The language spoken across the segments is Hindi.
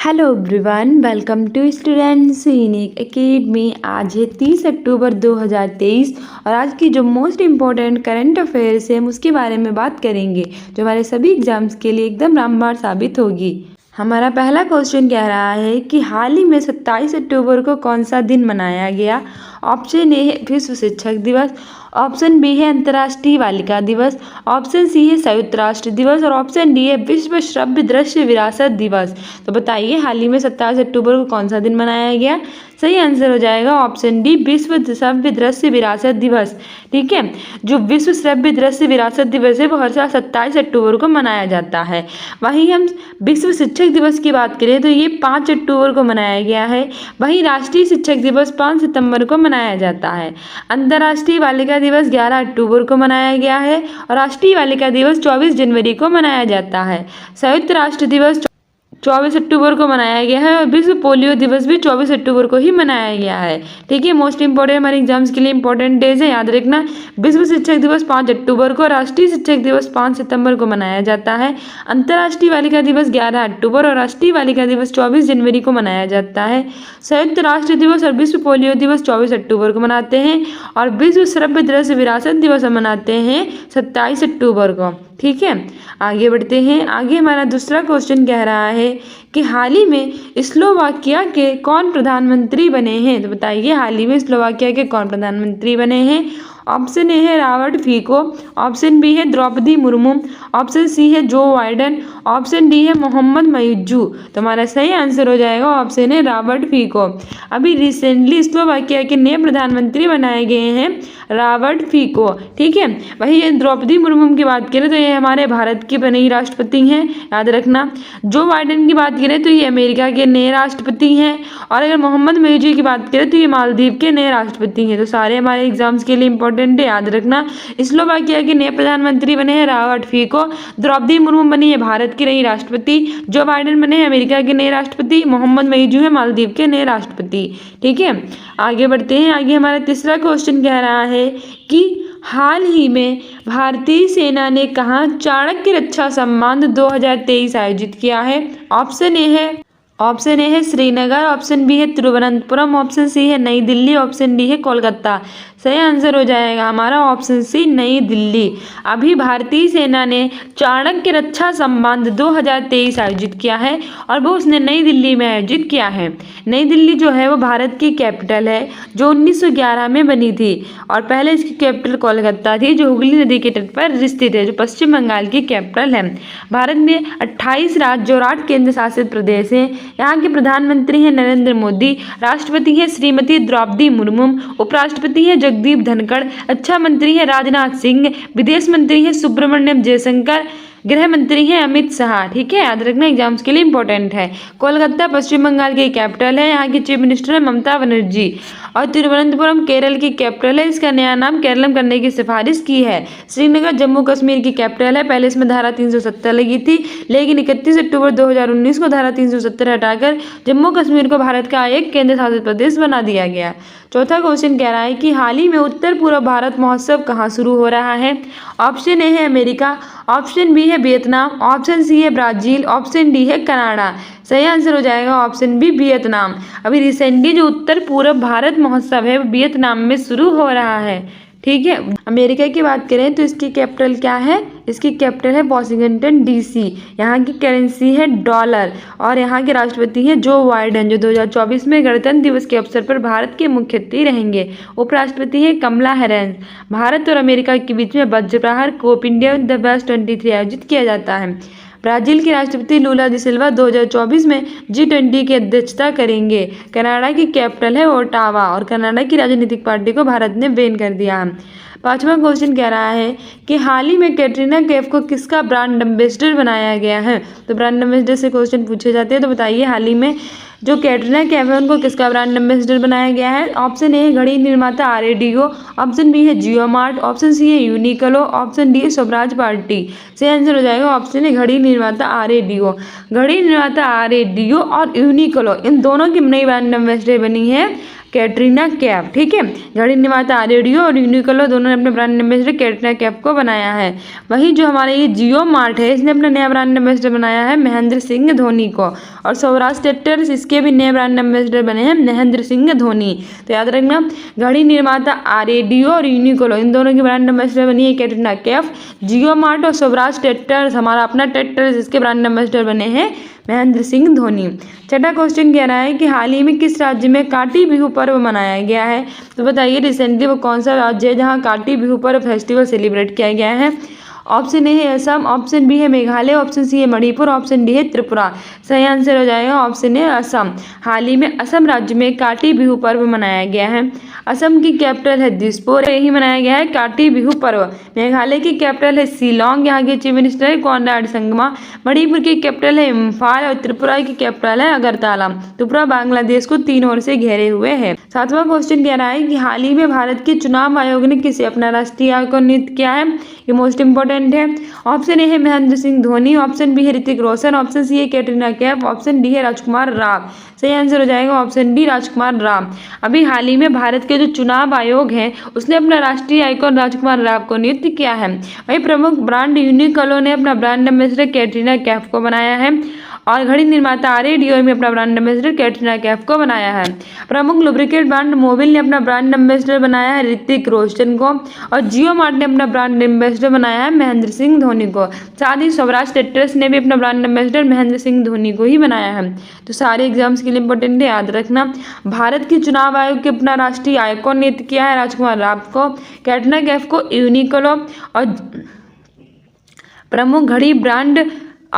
Hello everyone, welcome to students unique academy. आज है 30 अक्टूबर 2023 और आज की जो मोस्ट इम्पॉर्टेंट करंट अफेयर्स है हम उसके बारे में बात करेंगे, जो हमारे सभी एग्जाम्स के लिए एकदम रामबाण साबित होगी। हमारा पहला क्वेश्चन कह रहा है कि हाल ही में 27 अक्टूबर को कौन सा दिन मनाया गया। ऑप्शन ए है विश्व शिक्षक दिवस, ऑप्शन बी है अंतर्राष्ट्रीय बालिका दिवस, ऑप्शन सी है संयुक्त राष्ट्र दिवस और ऑप्शन डी है विश्व श्रव्य दृश्य विरासत दिवस। तो बताइए हाल ही में 27 अक्टूबर को कौन सा दिन मनाया गया। सही आंसर हो जाएगा ऑप्शन डी विश्व श्रव्य दृश्य विरासत दिवस। ठीक है, जो विश्व श्रव्य दृश्य विरासत दिवस है वो हर साल 27 अक्टूबर को मनाया जाता है। वहीं हम विश्व शिक्षक दिवस की बात करें तो ये 5 अक्टूबर को मनाया गया है। वहीं राष्ट्रीय शिक्षक दिवस 5 सितंबर को मनाया जाता है। अंतर्राष्ट्रीय बालिका दिवस 11 अक्टूबर को मनाया गया है और राष्ट्रीय बालिका दिवस 24 जनवरी को मनाया जाता है। संयुक्त राष्ट्र दिवस 24 अक्टूबर को मनाया गया है और विश्व पोलियो दिवस भी 24 अक्टूबर को ही मनाया गया है। ठीक है, मोस्ट इंपॉर्टेंट हमारे एग्जाम्स के लिए इंपॉर्टेंट डेज है, याद रखना। विश्व शिक्षक दिवस 5 अक्टूबर को, राष्ट्रीय शिक्षक दिवस 5 सितंबर को मनाया जाता है। अंतर्राष्ट्रीय बालिका दिवस 11 अक्टूबर और राष्ट्रीय बालिका दिवस 24 जनवरी को मनाया जाता है। संयुक्त राष्ट्र दिवस और विश्व पोलियो दिवस 24 अक्टूबर को मनाते हैं और विश्व श्रव्य दृश्य विरासत दिवस मनाते हैं 27 अक्टूबर को। ठीक है, आगे बढ़ते हैं। आगे हमारा दूसरा क्वेश्चन कह रहा है कि हाल ही में स्लोवाकिया के कौन प्रधानमंत्री बने हैं। तो बताइए हाल ही में स्लोवाकिया के कौन प्रधानमंत्री बने हैं। ऑप्शन ए है रॉबर्ट फीको, ऑप्शन बी है द्रौपदी मुर्मू, ऑप्शन सी है जो बाइडेन, ऑप्शन डी है मोहम्मद मयूजू। तो हमारा सही आंसर हो जाएगा ऑप्शन है रॉबर्ट फीको। अभी रिसेंटली स्लोवाकिया के नए प्रधानमंत्री बनाए गए हैं रॉबर्ट फीको। ठीक है, वही द्रौपदी मुर्मू की बात करें तो ये हमारे भारत की नई राष्ट्रपति हैं, याद रखना। जो बाइडेन की बात करें तो ये अमेरिका के नए राष्ट्रपति हैं और अगर मोहम्मद मयूजू की बात करें तो ये मालदीव के नए राष्ट्रपति हैं। तो सारे हमारे एग्जाम्स के लिए इंपॉर्टेंट है, याद रखना। स्लोवाकिया के नए प्रधानमंत्री बने हैं रॉबर्ट फीको, द्रौपदी मुर्मू बनी है भारत की नई राष्ट्रपति, जो बाइडेन बने हैं अमेरिका के नए राष्ट्रपति, मोहम्मद मयूजू है मालदीव के नए राष्ट्रपति। ठीक है, आगे बढ़ते हैं। आगे हमारा तीसरा क्वेश्चन कह रहा है कि हाल ही में भारतीय सेना ने कहाँ चाणक्य रक्षा सम्मान 2023 आयोजित किया है। ऑप्शन ए है श्रीनगर, ऑप्शन बी है तिरुवनंतपुरम, ऑप्शन सी है नई दिल्ली, ऑप्शन डी है कोलकाता। सही आंसर हो जाएगा हमारा ऑप्शन सी नई दिल्ली। अभी भारतीय सेना ने चाणक्य रक्षा सम्मान 2023 आयोजित किया है और वो उसने नई दिल्ली में आयोजित किया है। नई दिल्ली जो है वो भारत की कैपिटल है, जो 1911 में बनी थी और पहले इसकी कैपिटल कोलकाता थी, जो हुगली नदी के तट पर स्थित है, जो पश्चिम बंगाल की कैपिटल है। भारत में 28 राज्य और 8 केंद्र शासित प्रदेश हैं। यहाँ के प्रधानमंत्री हैं नरेंद्र मोदी, राष्ट्रपति हैं श्रीमती द्रौपदी मुर्मू, उपराष्ट्रपति हैं जगदीप धनखड़, रक्षा मंत्री हैं राजनाथ सिंह, विदेश मंत्री हैं सुब्रमण्यम जयशंकर, गृह मंत्री हैं अमित शाह। ठीक है, याद रखना एग्जाम्स के लिए इंपॉर्टेंट है। कोलकाता पश्चिम बंगाल की कैपिटल है, यहाँ की चीफ मिनिस्टर है ममता बनर्जी और तिरुवनंतपुरम केरल की कैपिटल है, इसका नया नाम केरलम करने की सिफारिश की है। श्रीनगर जम्मू कश्मीर की कैपिटल है, पहले इसमें धारा 370 लगी थी, लेकिन 31 अक्टूबर 2019 को धारा 370 हटाकर जम्मू कश्मीर को भारत का एक केंद्र शासित प्रदेश बना दिया गया। चौथा क्वेश्चन कह रहा है कि हाल ही में उत्तर पूर्व भारत महोत्सव कहाँ शुरू हो रहा है। ऑप्शन ए है अमेरिका, ऑप्शन बी है वियतनाम, ऑप्शन सी है ब्राजील, ऑप्शन डी है कनाडा। सही आंसर हो जाएगा ऑप्शन बी वियतनाम। अभी रिसेंटली जो उत्तर पूर्व भारत महोत्सव है वो वियतनाम में शुरू हो रहा है। ठीक है, अमेरिका की बात करें तो इसकी कैपिटल क्या है, इसकी कैपिटल है वॉशिंगटन डीसी, यहाँ की करेंसी है डॉलर और यहाँ के राष्ट्रपति हैं जो बाइडेन, जो 2024 में गणतंत्र दिवस के अवसर पर भारत के मुख्य अतिथि रहेंगे। उपराष्ट्रपति हैं कमला हैरिस। भारत और अमेरिका के बीच में वज्र प्रहार कोप इंडिया द बेस्ट 23 आयोजित किया जाता है। ब्राजील के राष्ट्रपति लूला दी सिल्वा 2024 में G20 की अध्यक्षता करेंगे। कनाडा की कैपिटल है ओटावा और कनाडा की राजनीतिक पार्टी को भारत ने बैन कर दिया है। पांचवा क्वेश्चन कह रहा है कि हाल ही में कैटरीना कैफ को किसका ब्रांड एम्बेसडर बनाया गया है। तो ब्रांड एम्बेसडर से क्वेश्चन पूछे जाते हैं, तो बताइए हाल ही में जो कैटरीना कैफ है उनको किसका ब्रांड एम्बेसडर बनाया गया है। ऑप्शन ए है घड़ी निर्माता आरएडीओ, ऑप्शन बी है जियो मार्ट, ऑप्शन सी है यूनिक्लो, ऑप्शन डी है स्वराज पार्टी। सही आंसर हो जाएगा ऑप्शन है घड़ी निर्माता आरएडीओ। घड़ी निर्माता आरएडीओ और यूनिक्लो इन दोनों की नई ब्रांड एम्बेसडर बनी है कैटरीना कैफ। ठीक है, घड़ी निर्माता रेडियो और यूनिक्लो दोनों ने अपने ब्रांड एम्बेसडर कैटरीना कैफ को बनाया है। वहीं जो हमारे ये जियो मार्ट है, इसने अपना नया ब्रांड एम्बेसडर बनाया है महेंद्र सिंह धोनी को। और सौराष्ट्र ट्रैक्टर्स, इसके भी नए ब्रांड एम्बेसडर बने हैं महेंद्र सिंह धोनी। तो याद रखना, घड़ी निर्माता रेडियो और यूनिक्लो इन दोनों की ब्रांड एम्बेसडर बनी है कैटरीना कैफ। जियो मार्ट और सौराष्ट्र ट्रैक्टर्स, हमारा अपना ट्रैक्टर्स, इसके ब्रांड एम्बेसडर बने हैं महेंद्र सिंह धोनी। छठा क्वेश्चन कह रहा है कि हाल ही में किस राज्य में काटी बिहू पर्व मनाया गया है। तो बताइए रिसेंटली वो कौन सा राज्य है जहां काटी बिहू पर्व फेस्टिवल सेलिब्रेट किया गया है। ऑप्शन ए है असम, ऑप्शन बी है मेघालय, ऑप्शन सी है मणिपुर, ऑप्शन डी है त्रिपुरा। सही आंसर हो जाएगा ऑप्शन ए असम। हाल ही में असम राज्य में काटी बिहू पर्व मनाया गया है। असम की कैपिटल है दिसपुर, यही मनाया गया है काटी बिहू पर्व। मेघालय की कैपिटल है शिलोंग, यहाँ के चीफ मिनिस्टर है कॉनराड संगमा। मणिपुर की कैपिटल है इम्फाल और त्रिपुरा की कैपिटल है अगरतला। त्रिपुरा बांग्लादेश को 3 ओर से घेरे हुए है। सातवां क्वेश्चन कह रहा है कि हाल ही में भारत के चुनाव आयोग ने किसे अपना राष्ट्रीय आइकॉन नियुक्त किया है। ये मोस्ट इंपोर्टेंट है। ऑप्शन ए है महेंद्र सिंह धोनी, ऑप्शन बी है ऋतिक रोशन, ऑप्शन सी है कैटरीना कैफ, ऑप्शन डी है राजकुमार राव। सही आंसर हो जाएगा ऑप्शन डी राजकुमार राव। अभी हाल ही में भारत के जो चुनाव आयोग है उसने अपना राष्ट्रीय आइकॉन राजकुमार राव को नियुक्त किया है। वही प्रमुख ब्रांड यूनिक्लो ने अपना ब्रांड एम्बेसडर कैटरीना कैफ को बनाया है। और घड़ी निर्माता रेडियो में अपना ब्रांड एम्बेसडर कैटरीना कैफ को बनाया है। प्रमुख लुब्रिकेट ब्रांड मोबिल ने अपना ब्रांड एम्बेसडर बनाया है ऋतिक रोशन को। और जियो मार्ट ने अपना ब्रांड एम्बेसडर बनाया है महेंद्र सिंह धोनी को। साथ ही सौराष्ट्र ट्रैक्टर्स ने भी अपना ब्रांड एम्बेसडर महेंद्र सिंह धोनी को ही बनाया है। तो सारे एग्जाम्स के लिए इंपॉर्टेंट है, याद रखना। भारत के चुनाव आयोग के अपना राष्ट्रीय आइकॉन नियुक्त किया है राजकुमार राव को, कैटरीना कैफ को यूनिक्लो और प्रमुख घड़ी ब्रांड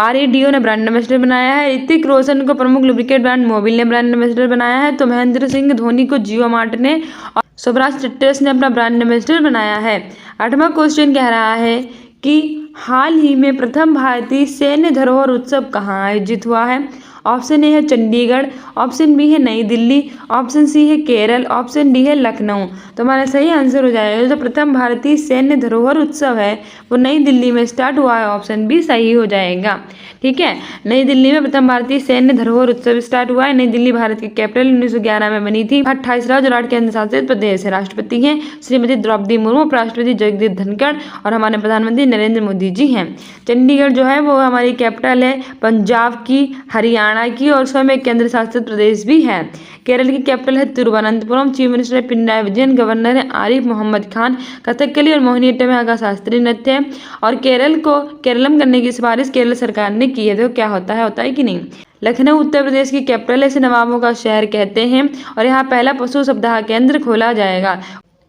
रेडियो ने ब्रांड एम्बेसडर बनाया है। ऋतिक रोशन को प्रमुख लुब्रिकेट ब्रांड मोबिल ने ब्रांड एम्बेसडर बनाया है। तो महेंद्र सिंह धोनी को जियो मार्ट ने और सौराष्ट्र ट्रैक्टर्स ने अपना ब्रांड एम्बेसडर बनाया है। 8वां क्वेश्चन कह रहा है कि हाल ही में प्रथम भारतीय सैन्य धरोहर उत्सव कहाँ आयोजित हुआ है। ऑप्शन ए है चंडीगढ़, ऑप्शन बी है नई दिल्ली, ऑप्शन सी है केरल, ऑप्शन डी है लखनऊ। तो हमारा सही आंसर हो जाएगा जो प्रथम भारतीय सैन्य धरोहर उत्सव है वो नई दिल्ली में स्टार्ट हुआ है। ऑप्शन बी सही हो जाएगा। ठीक है, नई दिल्ली में प्रथम भारतीय सैन्य धरोहर उत्सव स्टार्ट हुआ है। नई दिल्ली भारत की कैपिटल 1911 में बनी थी। 28 राज्य और 8 केंद्र शासित प्रदेश है। राष्ट्रपति हैं श्रीमती द्रौपदी मुर्मू, उपराष्ट्रपति जगदीप धनखड़ और हमारे प्रधानमंत्री नरेंद्र मोदी जी हैं। चंडीगढ़ जो है वो हमारी कैपिटल है पंजाब की, हरियाणा की और स्वयं एक केंद्र शासित प्रदेश भी है। केरल की कैपिटल है तिरुवनंतपुरम। चीफ मिनिस्टर है पिनराई विजयन, गवर्नर है आरिफ मोहम्मद खान। कथकली और मोहिनीअट्टम यहाँ का शास्त्रीय नृत्य है। और केरल को केरलम करने की सिफारिश केरल सरकार ने की है। तो क्या होता है कि नहीं। लखनऊ उत्तर प्रदेश की कैपिटल है, इसे नवाबों का शहर कहते हैं। और यहाँ पहला पशु सप्ताह केंद्र खोला जाएगा।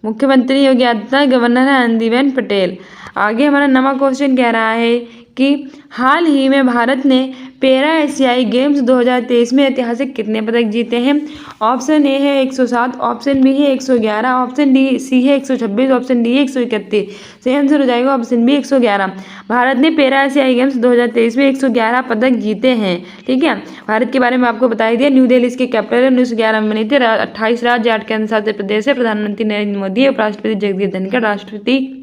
मुख्यमंत्री योगी आदित्यनाथ, गवर्नर है आनंदीबेन पटेल। आगे हमारा 9वां क्वेश्चन कह रहा है कि हाल ही में भारत ने पैरा एशियाई गेम्स 2023 में ऐतिहासिक कितने पदक जीते हैं। ऑप्शन ए है 107, ऑप्शन बी है 111, ऑप्शन डी सी है 126, ऑप्शन डी है 131। सही आंसर हो जाएगा ऑप्शन बी 111। भारत ने पैरा एशियाई गेम्स 2023 में 111 पदक जीते हैं। ठीक है, भारत के बारे में आपको बता दिया। न्यू दिल्ली इसकी कैपिटल है, 1911 में बनी थी। 28 राज्य, 8 केंद्र शासित प्रदेश है। प्रधानमंत्री नरेंद्र मोदी, उपराष्ट्रपति जगदीप धनखड़, राष्ट्रपति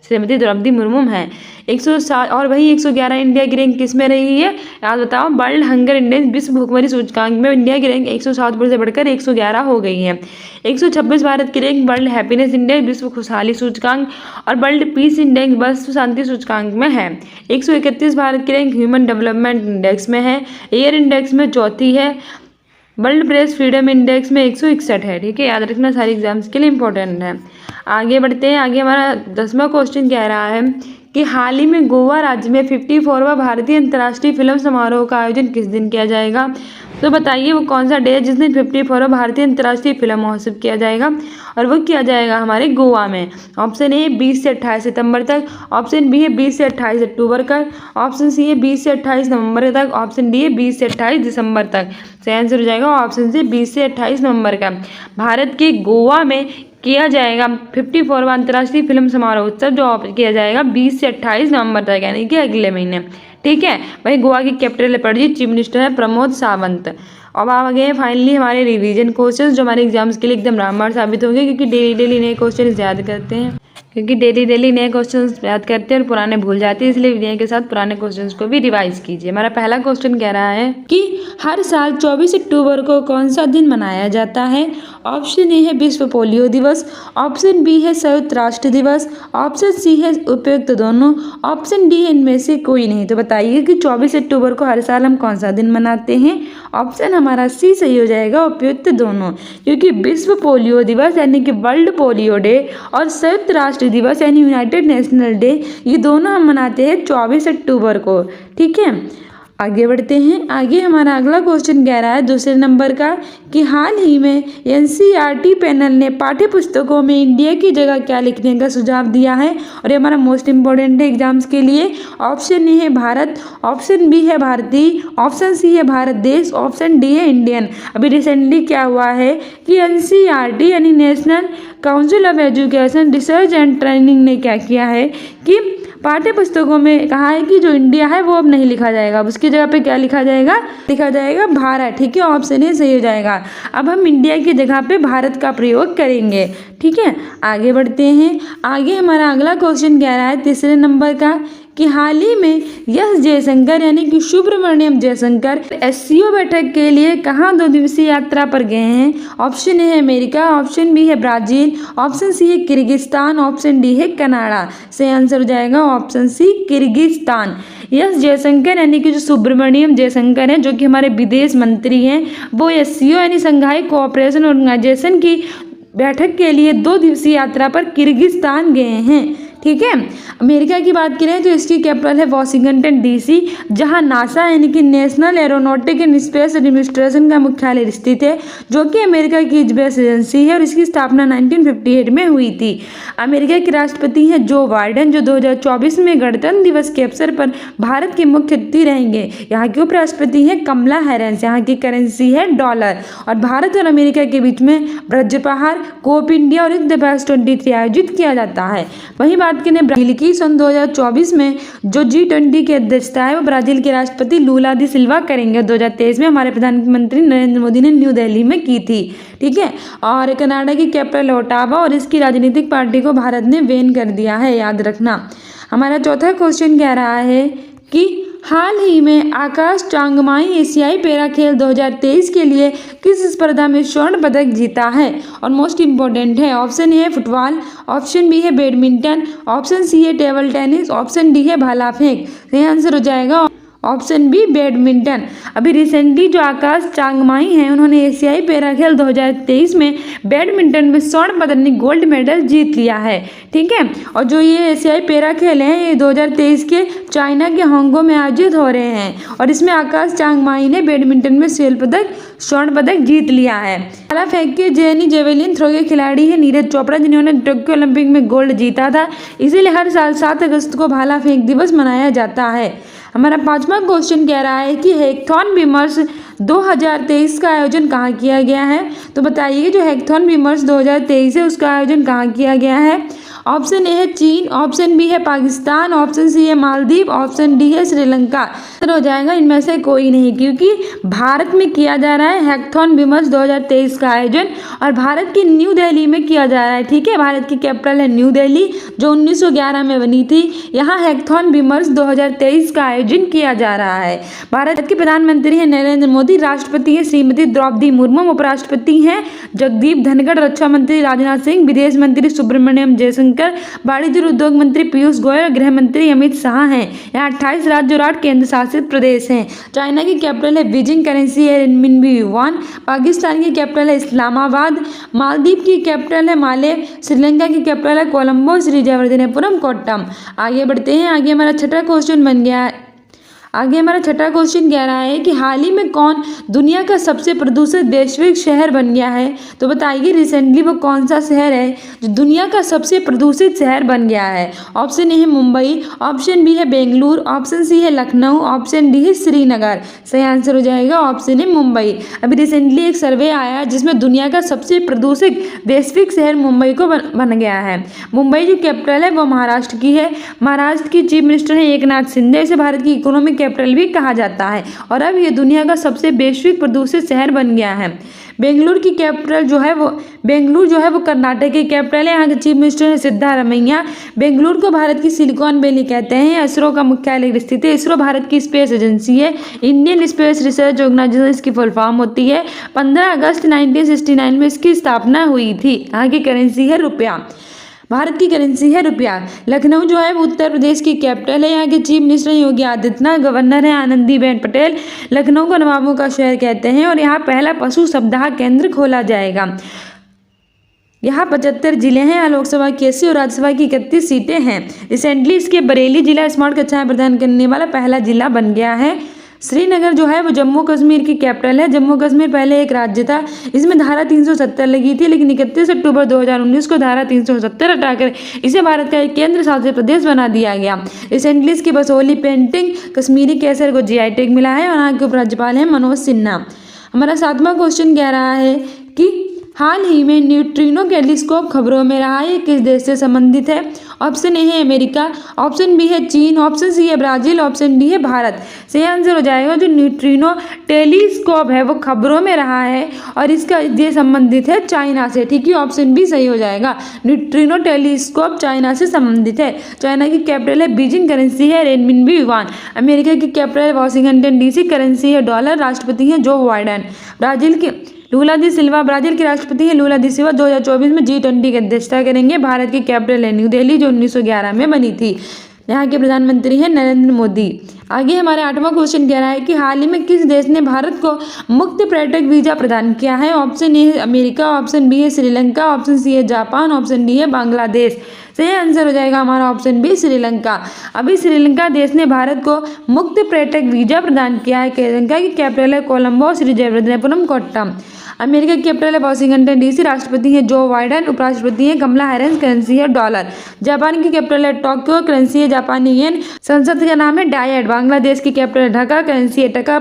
श्रीमती द्रौपदी मुर्मू हैं। 107 और वही 111 इंडिया की रैंक किस में रही है, याद बताओ। वर्ल्ड हंगर इंडेक्स विश्व भूखमरी सूचकांक में इंडिया की रैंक 107 पर से बढ़कर 111 हो गई है। 126 भारत की रैंक वर्ल्ड हैप्पीनेस इंडेक्स विश्व खुशहाली सूचकांक और वर्ल्ड पीस इंडेक्स विश्व शांति सूचकांक में है। 131 भारत की रैंक ह्यूमन डेवलपमेंट इंडेक्स में है। एयर इंडेक्स में चौथी है। वर्ल्ड प्रेस फ्रीडम इंडेक्स में 161 है। ठीक है, याद रखना, सारी एग्जाम्स के लिए इंपॉर्टेंट है। आगे बढ़ते हैं। आगे हमारा 10वां क्वेश्चन कह रहा है कि हाल ही में गोवा राज्य में 54वां भारतीय अंतर्राष्ट्रीय फिल्म समारोह का आयोजन किस दिन किया जाएगा। तो बताइए वो कौन सा डे है जिस दिन 54वां भारतीय अंतर्राष्ट्रीय फिल्म महोत्सव किया जाएगा। और वो किया जाएगा हमारे गोवा में। ऑप्शन ए 20 से 28 सितंबर तक, ऑप्शन बी है 20 से 28 अक्टूबर तक, ऑप्शन सी है 20 से 28 नवंबर तक, ऑप्शन डी है 20 से 28 दिसंबर तक। सही आंसर हो जाएगा ऑप्शन सी 20 से 28 नवंबर का। भारत के गोवा में किया जाएगा 54वां अंतर्राष्ट्रीय फिल्म समारोह उत्सव जो किया जाएगा 20 से 28 नवंबर तक, यानी कि अगले महीने। ठीक है, वही गोवा की कैपिटल है पणजी, चीफ मिनिस्टर है प्रमोद सावंत। अब आ गए फाइनली हमारे रिवीजन क्वेश्चंस जो हमारे एग्जाम्स के लिए एकदम रामबाण साबित होंगे, क्योंकि डेली नए क्वेश्चन याद करते हैं, क्योंकि डेली नए क्वेश्चंस याद करते हैं और पुराने भूल जाते हैं, इसलिए वीडियो के साथ पुराने क्वेश्चंस को भी रिवाइज कीजिए। हमारा पहला क्वेश्चन कह रहा है कि हर साल 24 अक्टूबर को कौन सा दिन मनाया जाता है। ऑप्शन ए है विश्व पोलियो दिवस, ऑप्शन बी है संयुक्त राष्ट्र दिवस, ऑप्शन सी है उपयुक्त दोनों, ऑप्शन डी है इनमें से कोई नहीं। तो बताइए कि 24 अक्टूबर को हर साल हम कौन सा दिन मनाते हैं। ऑप्शन हमारा सी सही हो जाएगा, उपयुक्त दोनों। क्योंकि विश्व पोलियो दिवस यानी कि वर्ल्ड पोलियो डे और संयुक्त राष्ट्र दिवस यानी यूनाइटेड नेशनल डे, ये दोनों हम मनाते हैं 24 अक्टूबर को। ठीक है, आगे बढ़ते हैं। आगे हमारा अगला क्वेश्चन कह रहा है दूसरे नंबर का कि हाल ही में एनसीईआरटी पैनल ने पाठ्य पुस्तकों में इंडिया की जगह क्या लिखने का सुझाव दिया है। और ये हमारा मोस्ट इंपॉर्टेंट है एग्जाम्स के लिए। ऑप्शन ए है भारत, ऑप्शन बी है भारतीय, ऑप्शन सी है भारत देश, ऑप्शन डी है इंडियन। अभी रिसेंटली क्या हुआ है कि एनसीईआरटी यानी national council of education research and training ने क्या किया है कि पाठ्य पुस्तकों में कहा है कि जो इंडिया है वो अब नहीं लिखा जाएगा, उसकी जगह पे क्या लिखा जाएगा, लिखा जाएगा भारत। ठीक है, ऑप्शन ए सही हो जाएगा। अब हम इंडिया की जगह पे भारत का प्रयोग करेंगे। ठीक है, आगे बढ़ते हैं। आगे हमारा अगला क्वेश्चन कह रहा है तीसरे नंबर का कि हाल ही में एस जयशंकर यानी कि सुब्रमण्यम जयशंकर एससीओ बैठक के लिए कहाँ 2 दिवसीय यात्रा पर गए हैं। ऑप्शन ए है अमेरिका, ऑप्शन बी है ब्राजील, ऑप्शन सी है किर्गिस्तान, ऑप्शन डी है कनाडा। सही आंसर हो जाएगा option C Kyrgyzstan. S Jaishankar यानी कि जो सुब्रमण्यम जयशंकर हैं जो कि हमारे विदेश मंत्री हैं, वो एससीओ यानी संघाई कोऑपरेशन ऑर्गेनाइजेशन की बैठक के लिए 2 दिवसीय यात्रा पर किर्गिस्तान गए हैं। ठीक है, अमेरिका की बात करें तो इसकी कैपिटल है वॉशिंगटन डीसी, जहां नासा यानी कि national aeronautic and space administration का मुख्यालय स्थित है, जो कि अमेरिका की स्पेस एजेंसी है और इसकी स्थापना 1958 में हुई थी। अमेरिका के राष्ट्रपति हैं जो बाइडेन, जो 2024 में गणतंत्र दिवस के अवसर पर भारत के मुख्य अतिथि रहेंगे। यहाँ के उपराष्ट्रपति हैं कमला हैरिस, यहाँ की करेंसी है डॉलर। और भारत और अमेरिका के बीच में वज्रप्रहार, कोप इंडिया और युद्ध अभ्यास 23 आयोजित किया जाता है। वहीं बात करें ब्राजील की, सन 2024 में जो G20 की अध्यक्षता है वो ब्राजील के राष्ट्रपति लूला दी सिल्वा करेंगे। 2023 में हमारे प्रधानमंत्री नरेंद्र मोदी ने न्यू दिल्ली में की थी। ठीक है, और कनाडा की कैपिटल ओटावा और इसकी राजनीतिक पार्टी को भारत ने बैन कर दिया है, याद रखना। हमारा चौथा क्वेश्चन कह रहा है कि हाल ही में आकाश चांगमाई एशियाई पैरा खेल 2023 के लिए किस स्पर्धा में स्वर्ण पदक जीता है। और मोस्ट इंपॉर्टेंट है, ऑप्शन ए है फुटबॉल, ऑप्शन बी है बैडमिंटन, ऑप्शन सी है टेबल टेनिस, ऑप्शन डी है भाला फेंक। सही आंसर हो जाएगा ऑप्शन बी बैडमिंटन। अभी रिसेंटली जो आकाश चांगमाई हैं उन्होंने एशियाई पैरा खेल 2023 में बैडमिंटन में स्वर्ण पदक गोल्ड मेडल जीत लिया है। ठीक है, और जो ये एशियाई पैरा खेल हैं ये 2023 के चाइना के हांगकांग में आयोजित हो रहे हैं और इसमें आकाश चांगमाई ने बैडमिंटन में स्वर्ण पदक जीत लिया है। भाला फेंक के जेवलिन थ्रो के खिलाड़ी है नीरज चोपड़ा, जिन्होंने टोक्यो ओलंपिक में गोल्ड जीता था। इसीलिए हर साल 7 अगस्त को भाला फेंक दिवस मनाया जाता है। हमारा पांचवा क्वेश्चन कह रहा है कि हैकाथॉन विमर्श 2023 का आयोजन कहाँ किया गया है। तो बताइए जो हैकाथॉन विमर्श 2023 है उसका आयोजन कहाँ किया गया है। ऑप्शन ए है चीन, ऑप्शन बी है पाकिस्तान, ऑप्शन सी है मालदीव, ऑप्शन डी है श्रीलंका। हो जाएगा इनमें से कोई नहीं, क्योंकि भारत में किया जा रहा है हैकाथॉन विमर्श 2023 का आयोजन और भारत की न्यू दिल्ली में किया जा रहा है। ठीक है, भारत की कैपिटल है न्यू दिल्ली जो 1911 में बनी थी। यहाँ हैकाथॉन विमर्श 2023 का आयोजन किया जा रहा है। भारत के प्रधानमंत्री हैं नरेंद्र मोदी, राष्ट्रपति है श्रीमती द्रौपदी मुर्मू, उपराष्ट्रपति हैं जगदीप धनखड़, रक्षा मंत्री राजनाथ सिंह, विदेश मंत्री सुब्रमण्यम जयशंकर, वाणिज्य उद्योग मंत्री पीयूष गोयल, गृह मंत्री अमित शाह हैं। यहाँ 28 राज्य और 8 केंद्र शासित प्रदेश हैं। चाइना की कैपिटल है बीजिंग, करेंसी है रिनमिनबी युआन, पाकिस्तान की कैपिटल है इस्लामाबाद, मालदीव की कैपिटल है माले, श्रीलंका की कैपिटल है कोलंबो, श्री जयवर्धनेपुरम कोट्टम। आगे बढ़ते हैं। आगे हमारा छठा क्वेश्चन बन गया है। आगे हमारा छठा क्वेश्चन कह रहा है कि हाल ही में कौन दुनिया का सबसे प्रदूषित वैश्विक शहर बन गया है। तो बताइए रिसेंटली वो कौन सा शहर है जो दुनिया का सबसे प्रदूषित शहर बन गया है। ऑप्शन ए है मुंबई, ऑप्शन बी है बेंगलुरु, ऑप्शन सी है लखनऊ, ऑप्शन डी है श्रीनगर। सही आंसर हो जाएगा ऑप्शन ए मुंबई। अभी रिसेंटली एक सर्वे आया जिसमें दुनिया का सबसे प्रदूषित वैश्विक शहर मुंबई को बन गया है। मुंबई जो कैपिटल है वो महाराष्ट्र की है। महाराष्ट्र की चीफ मिनिस्टर है एकनाथ शिंदे। इसे भारत की इकोनॉमिक कैपिटल भी कहा जाता है और अब ये दुनिया का सबसे वैश्विक प्रदूषित शहर बन गया है। बेंगलुरु की कैपिटल जो है वो कर्नाटक की कैपिटल है। यहाँ के चीफ मिनिस्टर है सिद्धारमैया। बेंगलुरु को भारत की सिलिकॉन वैली कहते हैं। इसरो का मुख्यालय स्थित है। इसरो भारत की स्पेस एजेंसी है। इंडियन स्पेस रिसर्च ऑर्गेनाइजेशन इसकी फुल फॉर्म होती है। 15 अगस्त 1969 में इसकी स्थापना हुई थी। यहाँ की करेंसी है रुपया। भारत की करेंसी है रुपया। लखनऊ जो है वो उत्तर प्रदेश की कैपिटल है। यहाँ के chief minister Yogi Adityanath, governor है आनंदीबेन पटेल। लखनऊ को नवाबों का शहर कहते हैं और यहाँ पहला पशु सप्ताह केंद्र खोला जाएगा। यहाँ 75 जिले हैं। यहाँ लोकसभा की 80 और राज्यसभा की 31 सीटें हैं। रिसेंटली इसके बरेली जिला स्मार्ट कक्षाएं प्रदान करने वाला पहला जिला बन गया है। श्रीनगर जो है वो जम्मू कश्मीर की कैपिटल है। जम्मू कश्मीर पहले एक राज्य था। इसमें धारा 370 लगी थी, लेकिन 31 अक्टूबर 2019 को धारा 370 हटाकर इसे भारत का एक केंद्र शासित प्रदेश बना दिया गया। रिसेंटली इसकी बसोली पेंटिंग कश्मीरी केसर को जीआई टैग मिला है और यहाँ के उपराज्यपाल हैं मनोज सिन्हा। हमारा 7वां क्वेश्चन कह रहा है कि हाल ही में न्यूट्रिनो टेलीस्कोप खबरों में रहा है, किस देश से संबंधित है? ऑप्शन ए है अमेरिका, ऑप्शन बी है चीन, ऑप्शन सी है ब्राजील, ऑप्शन डी है भारत। सही आंसर हो जाएगा जो न्यूट्रिनो टेलीस्कोप है वो खबरों में रहा है और इसका ये संबंधित है चाइना से। ठीक है, ऑप्शन बी सही हो जाएगा। न्यूट्रिनो टेलीस्कोप चाइना से संबंधित है। चाइना की कैपिटल है बीजिंग, करेंसी है रेनमिनबी युआन। अमेरिका की कैपिटल है वाशिंगटन डीसी, करेंसी है डॉलर, राष्ट्रपति है जो बाइडेन। ब्राजील की लूला दी सिल्वा ब्राजील के राष्ट्रपति हैं। लूला दी सिल्वा 2024 में G20 की अध्यक्षता करेंगे। भारत की कैपिटल है न्यू दिल्ली जो 1911 में बनी थी। यहाँ के प्रधानमंत्री हैं नरेंद्र मोदी। आगे हमारा 8वां क्वेश्चन कह रहा है कि हाल ही में किस देश ने भारत को मुक्त पर्यटक वीजा प्रदान किया है? ऑप्शन ए है अमेरिका, ऑप्शन बी है श्रीलंका, ऑप्शन सी है जापान, ऑप्शन डी है बांग्लादेश। सही आंसर हो जाएगा हमारा ऑप्शन बी श्रीलंका। अभी श्रीलंका देश ने भारत को मुक्त पर्यटक वीजा प्रदान किया है। श्रीलंका की कैपिटल है कोलंबो, श्री जयवर्धनेपुरम कोट्टम। अमेरिका की कैपिटल है वाशिंगटन डीसी, राष्ट्रपति हैं जो बाइडेन, उपराष्ट्रपति हैं कमला हैरिस, करेंसी है डॉलर। जापान की कैपिटल है टोक्यो, करेंसी है जापानी येन। संसद का नाम है डायट। बांग्लादेश की कैपिटल है ढाका, करेंसी है टका।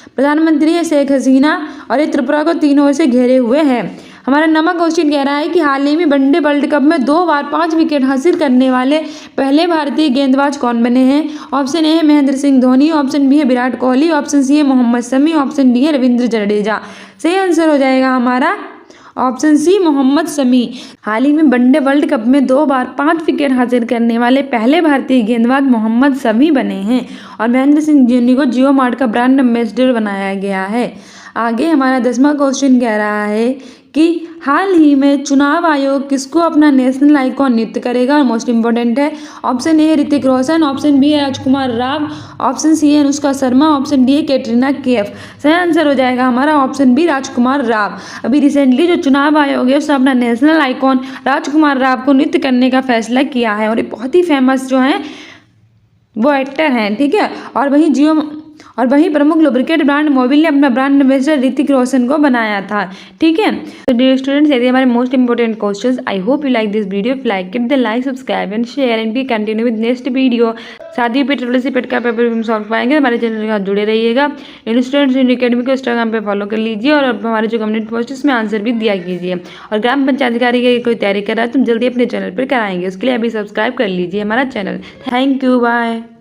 प्रधानमंत्री है शेख हसीना और ये त्रिपुरा को 3 ओर से घेरे हुए हैं। हमारा 9वां क्वेश्चन कह रहा है कि हाल ही में वनडे वर्ल्ड कप में 2 बार 5 विकेट हासिल करने वाले पहले भारतीय गेंदबाज कौन बने हैं? ऑप्शन ए है महेंद्र सिंह धोनी, ऑप्शन बी है विराट कोहली, ऑप्शन सी है मोहम्मद शमी, ऑप्शन डी है रविंद्र जडेजा। सही आंसर हो जाएगा हमारा ऑप्शन सी मोहम्मद शमी। हाल ही में वनडे वर्ल्ड कप में 2 बार 5 विकेट हासिल करने वाले पहले भारतीय गेंदबाज मोहम्मद शमी बने हैं और महेंद्र सिंह धोनी को जियो मार्ट का ब्रांड एम्बेसडर बनाया गया है। आगे हमारा 10वां क्वेश्चन कह रहा है कि हाल ही में चुनाव आयोग किसको अपना नेशनल आइकॉन नियुक्त करेगा? मोस्ट इंपॉर्टेंट है। ऑप्शन ए है ऋतिक रोशन, ऑप्शन बी है राजकुमार राव, ऑप्शन सी है अनुष्का शर्मा, ऑप्शन डी है कैटरीना कैफ। सही आंसर हो जाएगा हमारा ऑप्शन बी राजकुमार राव। अभी रिसेंटली जो चुनाव आयोग है उसने अपना नेशनल आइकॉन राजकुमार राव को नियुक्त करने का फैसला किया है और ये बहुत ही फेमस जो है वो एक्टर हैं। ठीक है, और वहीं प्रमुख लुब्रिकेट ब्रांड मोबिल ने अपना ब्रांड एम्बेसडर ऋतिक रोशन को बनाया था। ठीक है, तो डियर स्टूडेंट्स, ये हमारे most important questions. I hope you like this video. If like it then like, subscribe and share and be continue with next video. साथ ही PSSSC पेट का पेपर हम सॉल्व पाएंगे। हमारे चैनल के साथ जुड़े रहिएगा। स्टूडेंट्स इन अकेडमी को इंस्टाग्राम पे फॉलो कर लीजिए और हमारे जो कम्युनिटी पोस्ट में आंसर भी दिया कीजिए। और ग्राम पंचायत अधिकारी की कोई तैयारी कर रहा है तो जल्दी अपने चैनल पर कराएंगे। उसके लिए अभी सब्सक्राइब कर लीजिए हमारा चैनल। Thank you, bye.